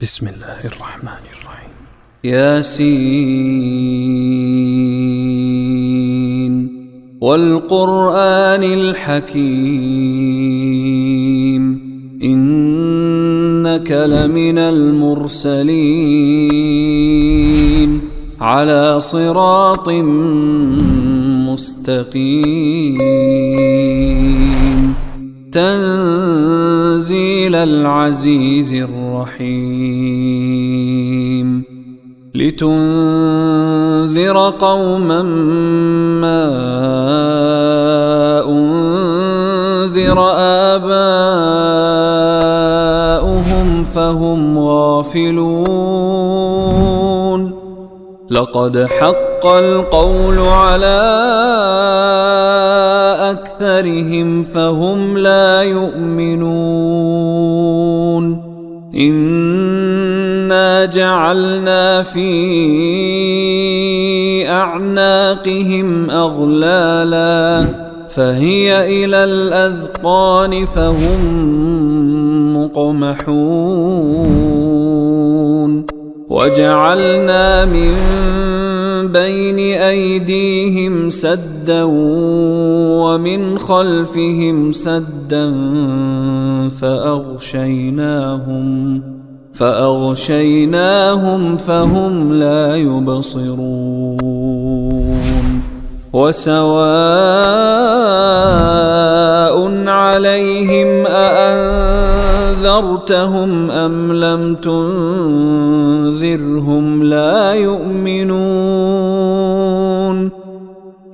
بسم الله الرحمن الرحيم. ياسين والقرآن الحكيم إنك لمن المرسلين على صراط مستقيم تنزيل العزيز الرحيم لتنذر قوما ما أنذر آباؤهم فهم غافلون لقد حق القول على أكثرهم فهم لا يؤمنون إنا جعلنا في أعناقهم أغلالا فهي إلى الأذقان فهم مقمحون وجعلنا من بين أيديهم سدا ومن خلفهم سدا فأغشيناهم فهم لا يبصرون وسواء عليهم أأنذرتهم أم لم تنذرهم لا يؤمنون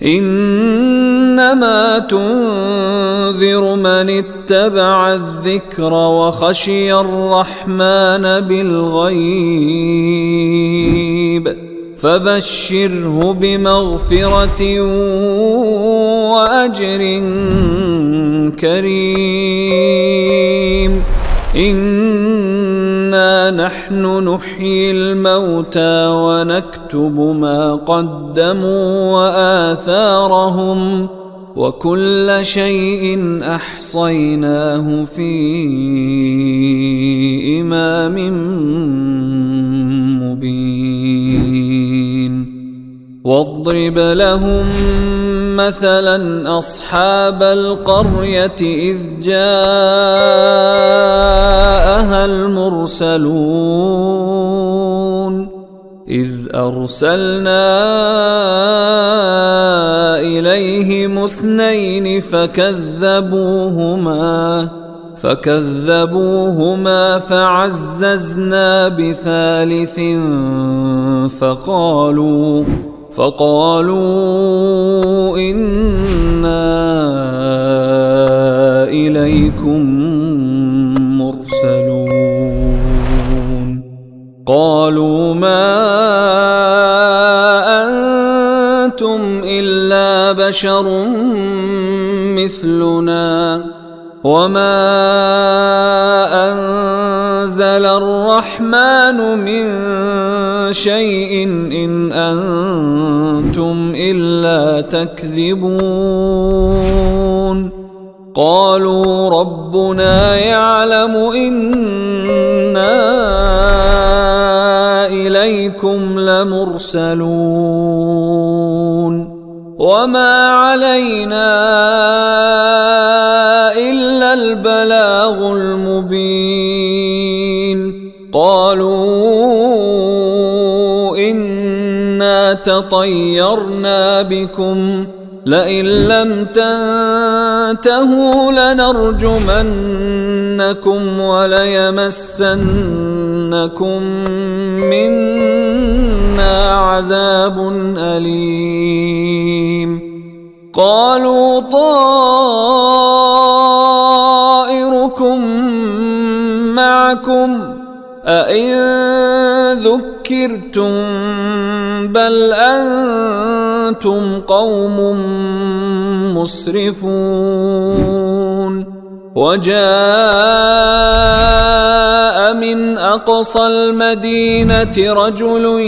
إنما تنذر من اتبع الذكر وخشي الرحمن بالغيب فبشره بمغفرة وأجر كريم إنا نحن نحيي الموتى ونكتب ما قدموا وآثارهم وكل شيء أحصيناه في إمام مبين واضرب لهم مثلا أصحاب القرية إذ جاءها المرسلون إذ أرسلنا إليهم اثنين فكذبوهما فعززنا بثالث فقالوا إنا إليكم مرسلون قالوا ما أنتم إلا بشر مثلنا وما أنزل الرحمن من شيء إن أنتم إلا تكذبون قالوا ربنا يعلم إنا إليكم لمرسلون وما علينا إلا البلاغ المبين قالوا إنا تطيرنا بكم لئن لم تنتهوا لنرجمنكم وليمسنكم منا عذاب أليم قالوا طائركم معكم أئن ذكرتم بل أنتم قوم مسرفون وجاء من أقصى المدينة رجل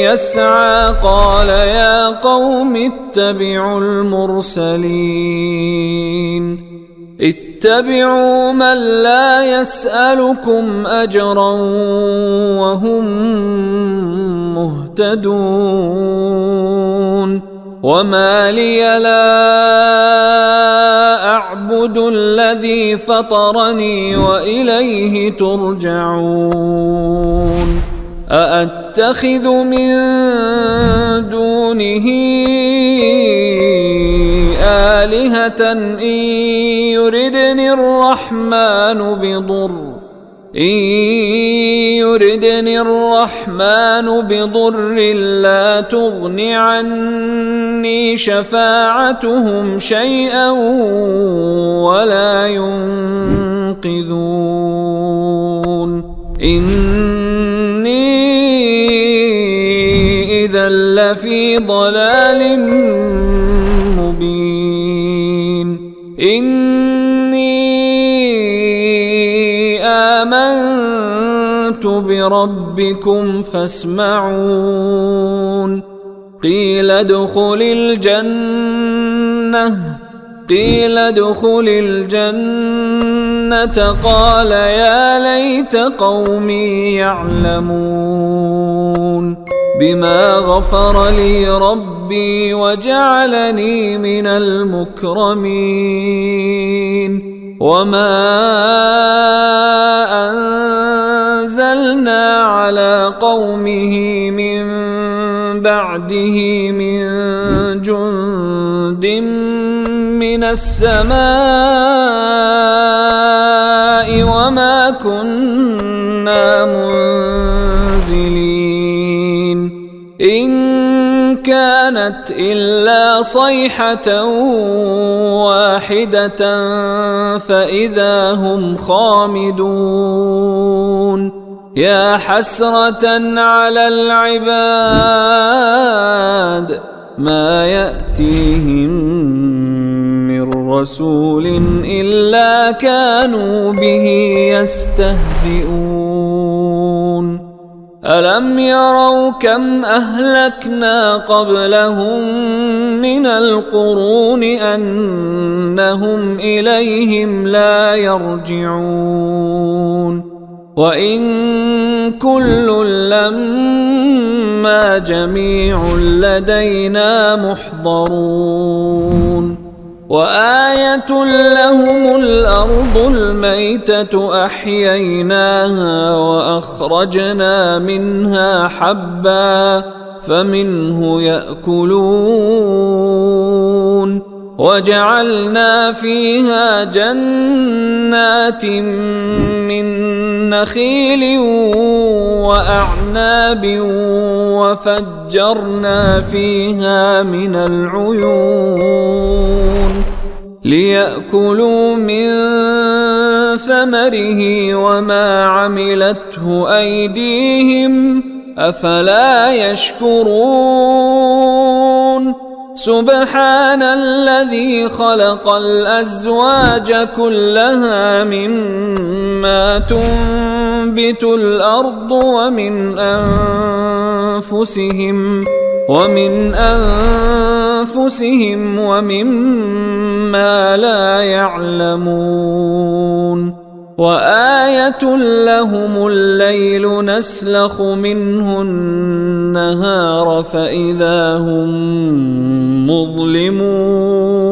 يسعى قال يا قوم اتبعوا المرسلين اتبعوا من لا يسألكم أجرا وهم مهتدون وما لي لا أعبد الذي فطرني وإليه ترجعون أأتخذ من دونه آلهة إن يردني الرحمن بضر لا تغن عني شفاعتهم شيئا ولا ينقذون إني إذا لفي ضلال مبين إني آمنت بربكم فاسمعون قيل ادخل الجنة قال يا ليت قومي يعلمون بما غفر لي ربي وجعلني من المكرمين وما أنزلنا على قومه من بعده من جند من السماء وما كنا منزلين إن كانت إلا صيحة واحدة فإذا هم خامدون يا حسرة على العباد ما يأتيهم من رسول إلا كانوا به يستهزئون ألم يروا كم أهلكنا قبلهم من القرون أنهم إليهم لا يرجعون وإن كل لما جميع لدينا محضرون وآية لهم الأرض الميتة أحييناها وأخرجنا منها حبا فمنه يأكلون وجعلنا فيها جنات من نخيل وأعناب وفجرنا فيها من العيون ليأكلوا من ثمره وما عملته أيديهم أفلا يشكرون سبحان الذي خلق الأزواج كلها مما تنبت الأرض ومن أنفسهم ومما لا يعلمون وآية لهم الليل نسلخ منه النهار فإذا هم مظلمون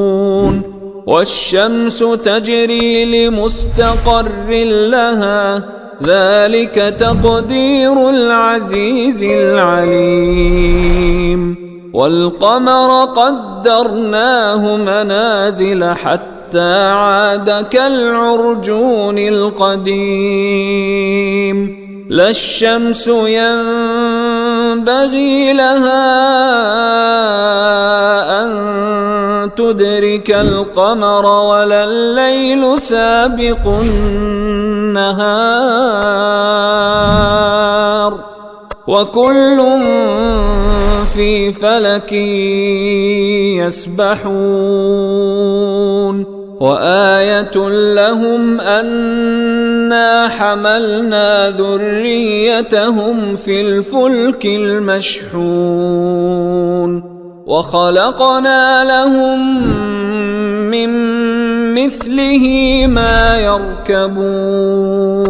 والشمس تجري لمستقر لها ذلك تقدير العزيز العليم والقمر قدرناه منازل حتى عاد كالعرجون القديم لا الشمس ينبغي لها أن تدرك القمر ولا الليل سابق النهار وكل في فلك يسبحون وآية لهم أنا حملنا ذريتهم في الفلك المشحون وخلقنا لهم من مثله ما يركبون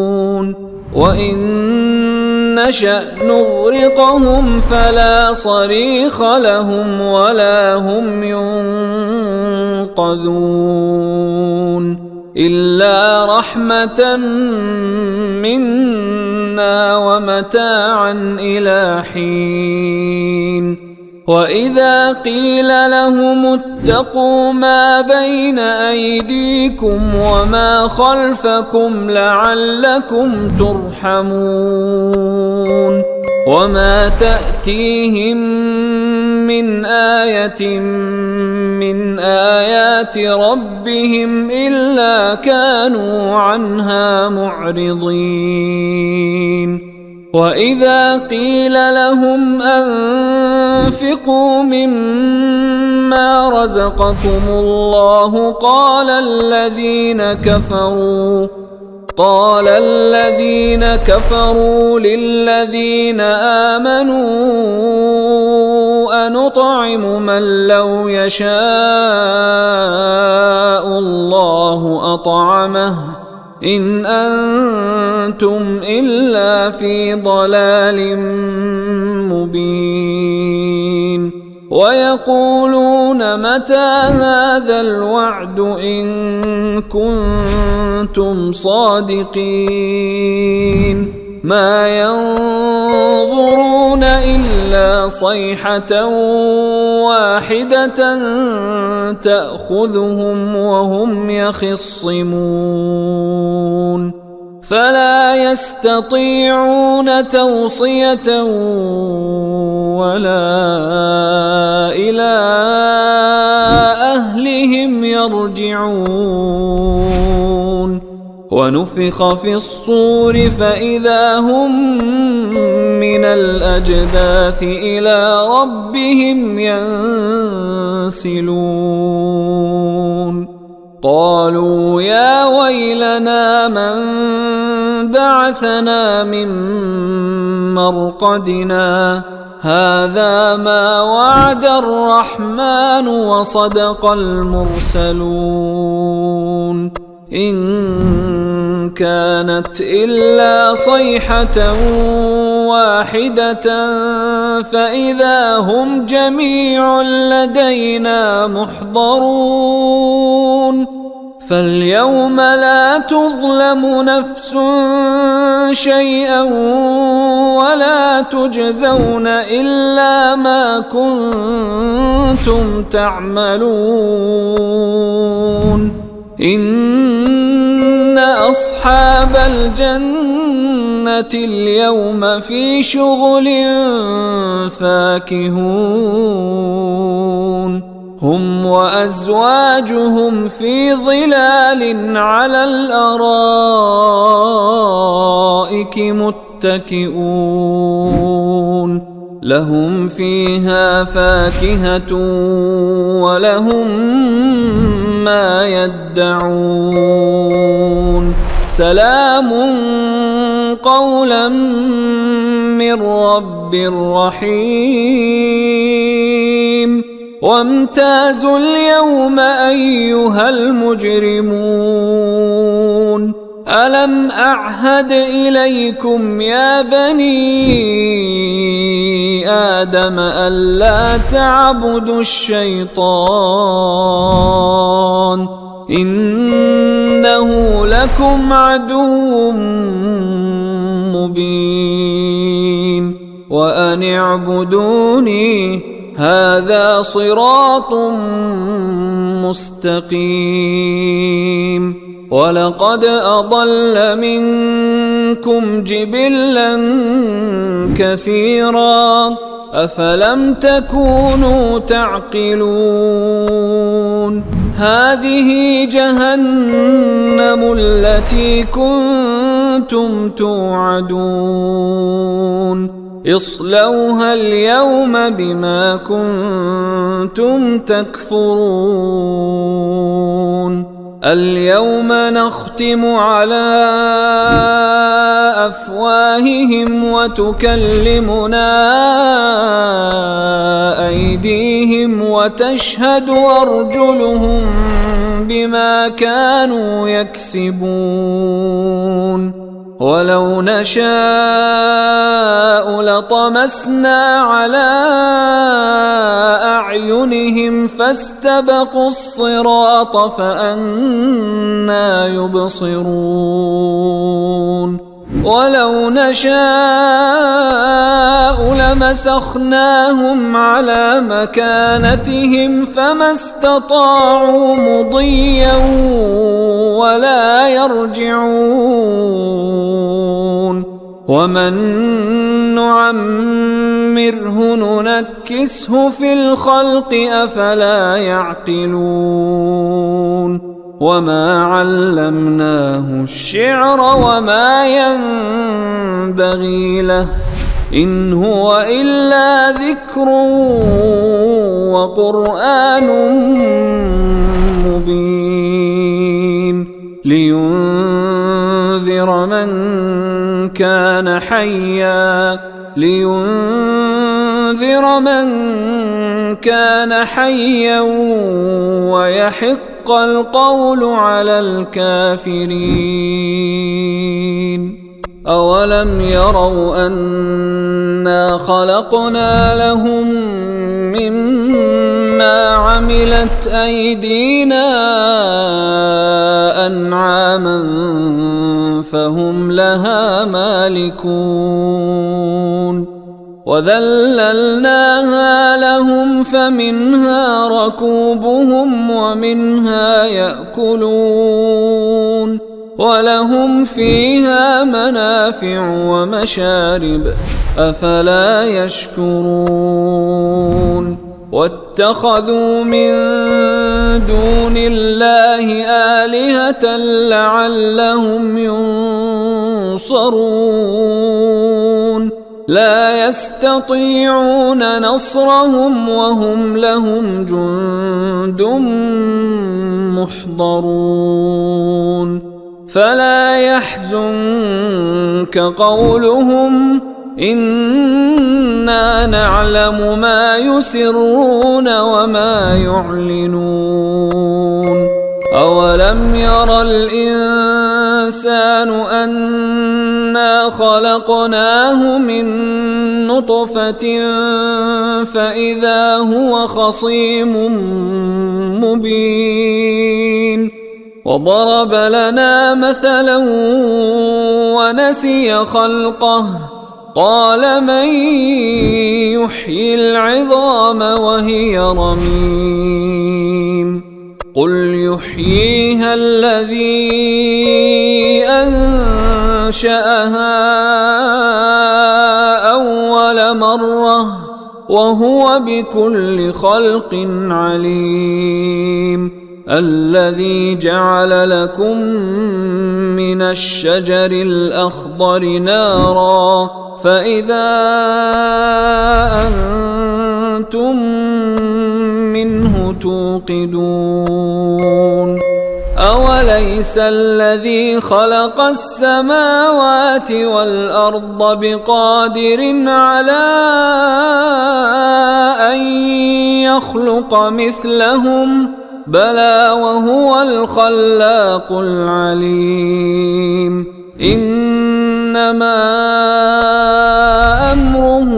وإن نشأ نغرقهم فلا صريخ لهم ولا هم ينقذون إلا رحمة منا ومتاعا إلى حين وإذا قيل لهم اتقوا ما بين أيديكم وما خلفكم لعلكم ترحمون وما تأتيهم من آية من آيات ربهم إلا كانوا عنها معرضين وإذا قيل لهم أنفقوا مما رزقكم الله قال الذين كفروا للذين آمنوا أنطعم من لو يشاء الله أطعمه إن أنتم إلا في ضلال مبين ويقولون متى هذا الوعد إن كنتم صادقين ما ينظرون إلا صيحة واحدة تأخذهم وهم يخصمون فلا يستطيعون توصية ولا إلى أهلهم يرجعون ونفخ في الصور فإذا هم من الأجداث إلى ربهم ينسلون قالوا يا ويلنا من بعثنا من مرقدنا هذا ما وعد الرحمن وصدق المرسلون إن كانت إلا صيحة واحدة فإذا هم جميع لدينا محضرون فاليوم لا تظلم نفس شيئا ولا تجزون إلا ما كنتم تعملون إن أصحاب الجنة اليوم في شغل فاكهون هم وأزواجهم في ظلال على الأرائك متكئون لهم فيها فاكهة ولهم ما يدعون سلام قولا من رب رحيم وامتازوا اليوم أيها المجرمون ألم أعهد إليكم يا بني آدم ألا تعبدوا الشيطان إنه لكم عدو مبين وأن اعبدوني هذا صراط مستقيم ولقد أضل منكم جبلا كثيرا أفلم تكونوا تعقلون هذه جهنم التي كنتم توعدون اصلوها اليوم بما كنتم تكفرون اليوم نختم على أفواههم وتكلمنا أيديهم وتشهد أرجلهم بما كانوا يكسبون ولو نشاء لطمسنا على أعينهم فاستبقوا الصراط فأنى يبصرون ولو نشاء لمسخناهم على مكانتهم فما استطاعوا مضيا ولا يرجعون ومن نعمره ننكسه في الخلق أفلا يعقلون وما علمناه الشعر وما ينبغي له إن هو إلا ذكر وقرآن مبين لينذر من كان حيا ويحق القول على الكافرين أولم يروا أنا خلقنا لهم مما عملت أيدينا أنعاما فهم لها مالكون وذللناها لهم فمنها ركوبهم ومنها يأكلون ولهم فيها منافع ومشارب أفلا يشكرون واتخذوا من دون الله آلهة لعلهم ينصرون لا يستطيعون نصرهم وهم لهم جند محضرون فلا يحزنك قولهم إنا نعلم ما يسرون وما يعلنون أولم ير الإنسان أنا خلقناه من نطفة فإذا هو خصيم مبين وضرب لنا مثلا ونسي خلقه قال من يحيي العظام وهي رميم قل يحييها الذي أنشأها أول مرة وهو بكل خلق عليم الذي جعل لكم من الشجر الأخضر نارا فإذا أنتم منه توقدون أوليس الذي خلق السماوات والأرض بقادر على أن يخلق مثلهم بلى وهو الخلاق العليم إنما أمره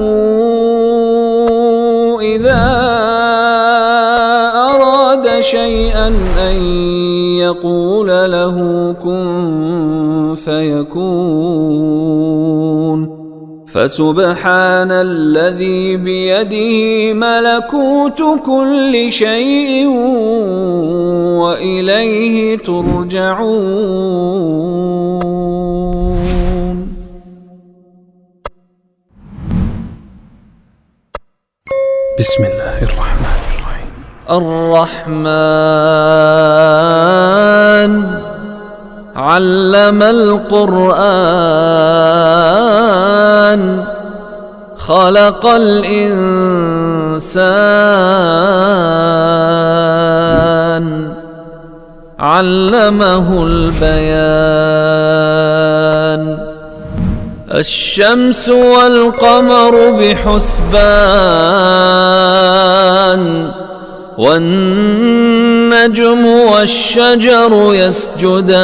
إذا أراد شيئا أن يقول له كن فيكون فسبحان الذي بيده ملكوت كل شيء وإليه ترجعون. بسم الله الرحمن الرحيم. الرحمن علم القرآن خلق الإنسان علمه البيان. الشمس والقمر بحسبان والنجم والشجر يسجدان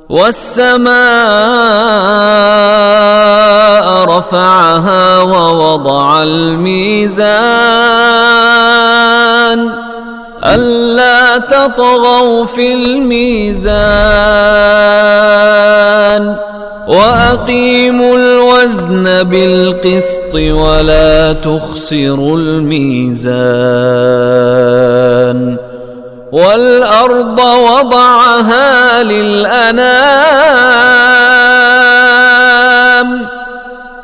والسماء رفعها ووضع الميزان ألا تطغوا في الميزان وأقيموا الوزن بالقسط ولا تخسروا الميزان والأرض وضعها للأنام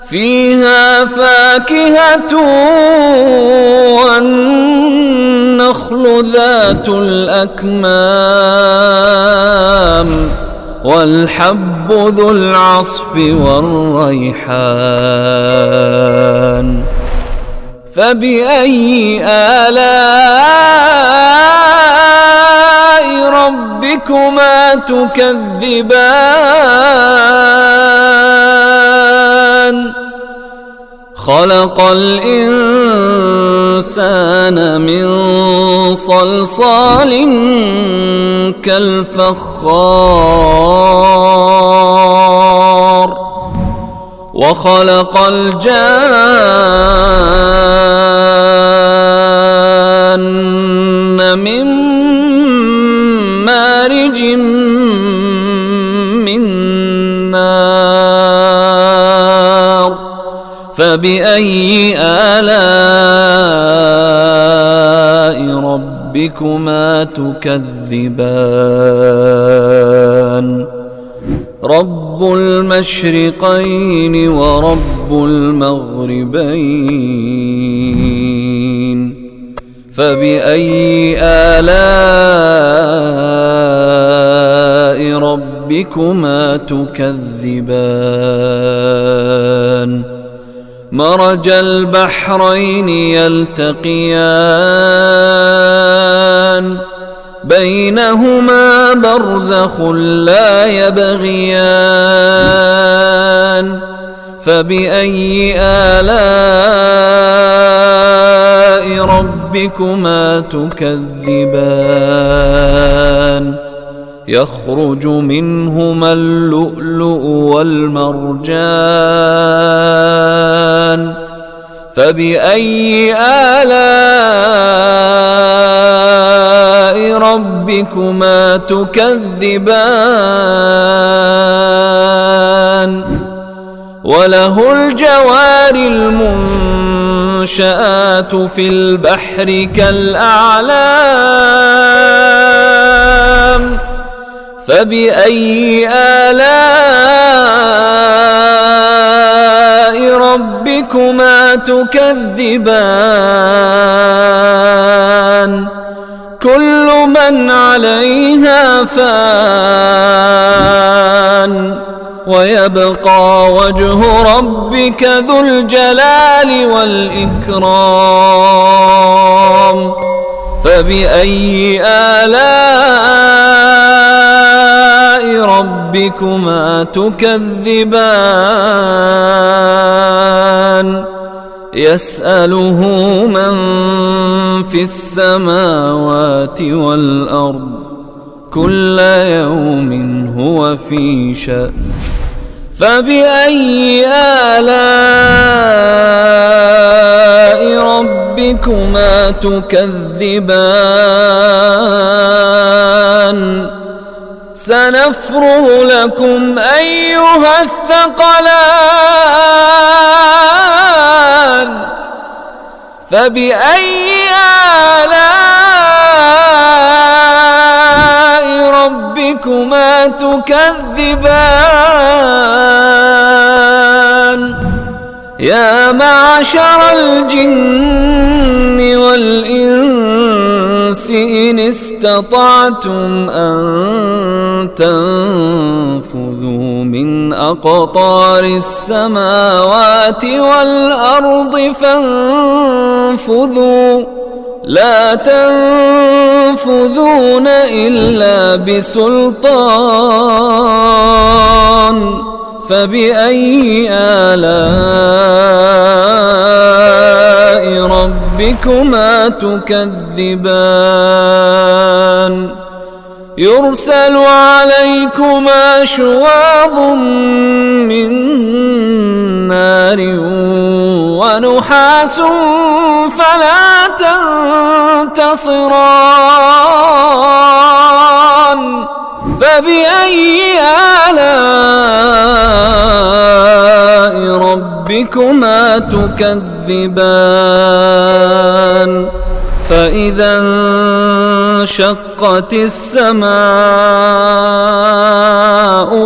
فيها فاكهة والنخل ذات الأكمام والحب ذو العصف والريحان فبأي آلاء ربكما تكذبان خلق الإنسان من صلصال كالفخار وخلق الجان من مارج من نار فبأي آلاء ربكما تكذبان رب المشرقين ورب المغربين فبأي آلاء ربكما تكذبان مرج البحرين يلتقيان بينهما برزخ لا يبغيان فبأي آلاء ربكما تكذبان يخرج منهما اللؤلؤ والمرجان فبأي آلاء ربكما تكذبان وله الجوار المنشآت في البحر كالأعلام فبأي آلاء ربكما تكذبان كل من عليها فان ويبقى وجه ربك ذو الجلال والإكرام فبأي آلاء ربكما تكذبان يسأله من في السماوات والأرض كل يوم هو في شأن فبأي آلاء ربكما تكذبان سنفرغ لكم أيها الثقلان فبأي آلاء ربكما تكذبان يا معشر الجن والإنس إن استطعتم أن تنفذوا من أقطار السماوات والأرض فانفذوا لا تنفذون إلا بسلطان فبأي آلاء ربكما تكذبان يرسل عليكما شواظ من نار ونحاس فلا تنتصران فبأي آلاء ربكما تكذبان فإذا انشقت السماء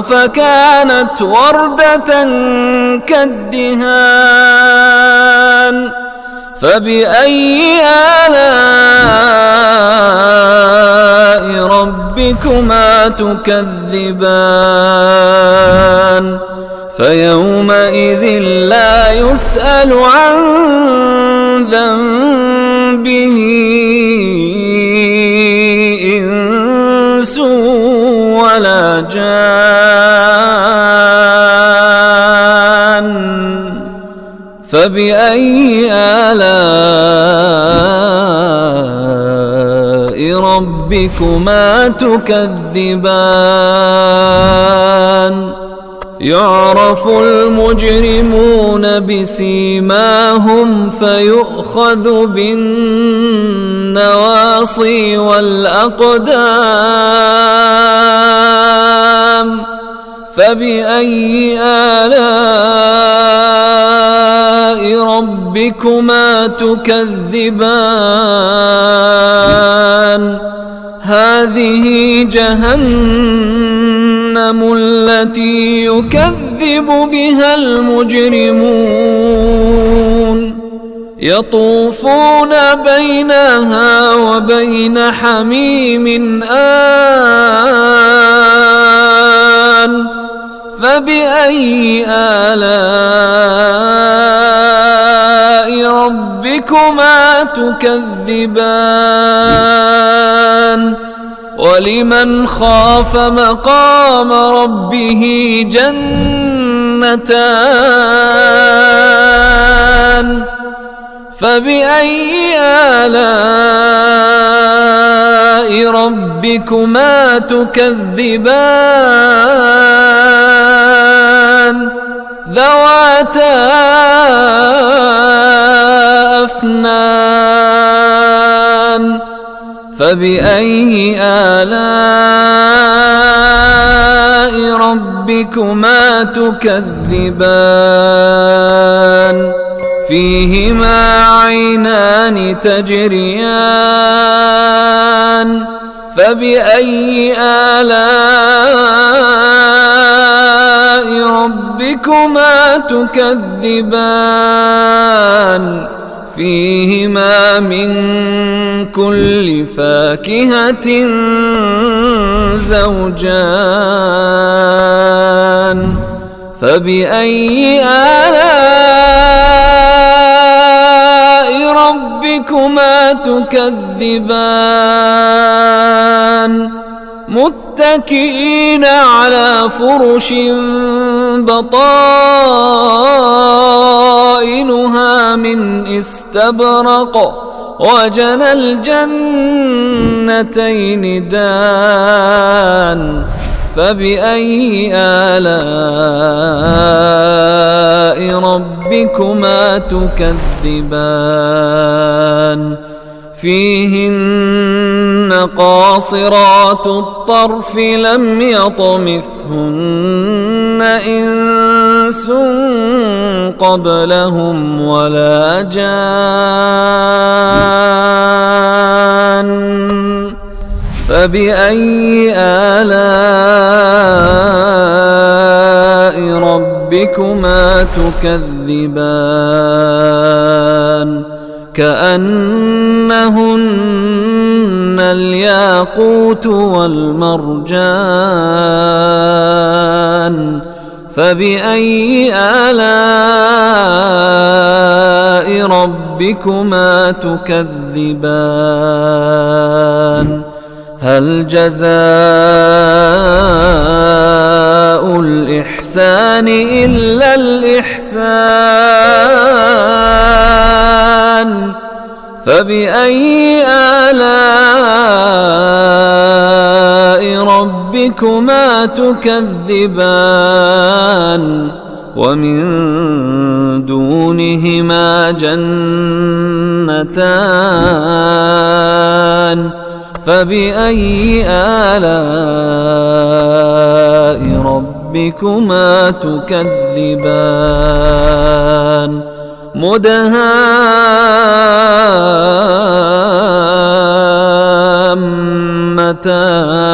فكانت وردة كالدهان فبأي آلاء ربكما تكذبان فيومئذ لا يسأل عن ذنبه إنس ولا جان فبأي آلاء ربكما تكذبان يعرف المجرمون بسيماهم فيؤخذ بالنواصي والأقدام فبأي آلاء ربكما تكذبان هذه جهنم التي يكذب بها المجرمون يطوفون بينها وبين حميم آن فبأي آلاء ربكما تكذبان ولمن خاف مقام ربه جنتان فبأي آلاء ربكما تكذبان ذواتا أفنان فبأي آلاء ربكما تكذبان فيهما عينان تجريان فبأي آلاء ربكما تكذبان فيهما من كل فاكهة زوجان فبأي آلاء ربكما تكذبان متكئين على فرش بطائنها من استبرق وجنى الجنتين دان فبأي آلاء ربكما تكذبان فيهن قاصرات الطرف لم يطمثهن إنس قبلهم ولا جان فبأي آلاء ربكما تكذبان كأنهن الياقوت والمرجان فبأي آلاء ربكما تكذبان هل جزاء الإحسان إلا الإحسان فبأي آلاء ربكما تكذبان ومن دونهما جنتان فبأي آلاء ربكما تكذبان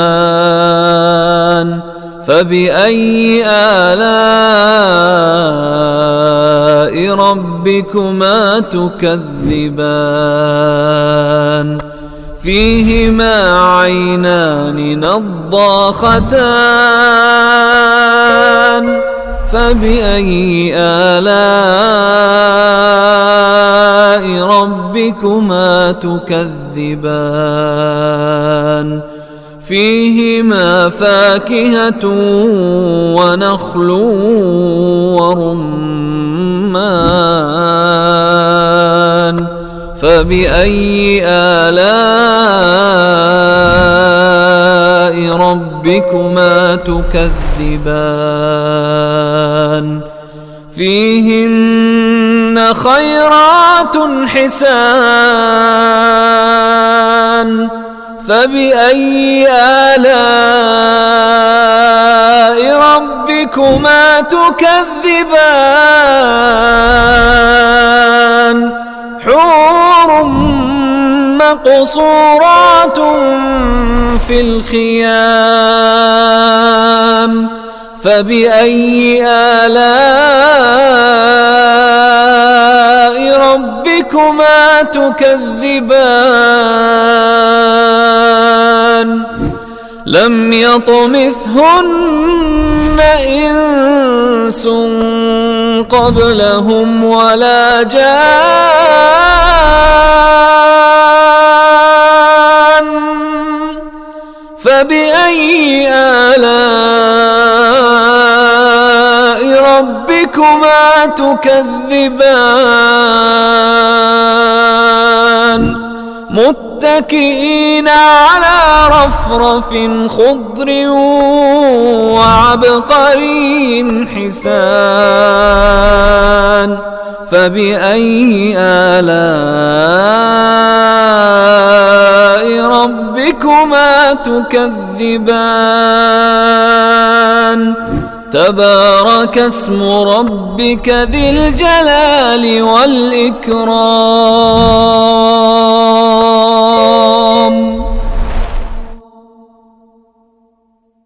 مدهامتان فبأي آلاء ربكما تكذبان فيهما عينان نضاختان فبأي آلاء ربكما تكذبان فيهما فاكهة ونخل ورمان فبأي آلاء ربكما تكذبان فيهن خيرات حسان فبأي آلاء ربكما تكذبان حور مقصورات في الخيام فبأي آلاء ربكما تكذبان لم يطمثهن إنس قبلهم ولا جان فبأي آلاء ربكما تكذبان متكئين على رفرف خضر وعبقري حسان فبأي آلاء ربكما تكذبان تبارك اسم ربك ذي الجلال والإكرام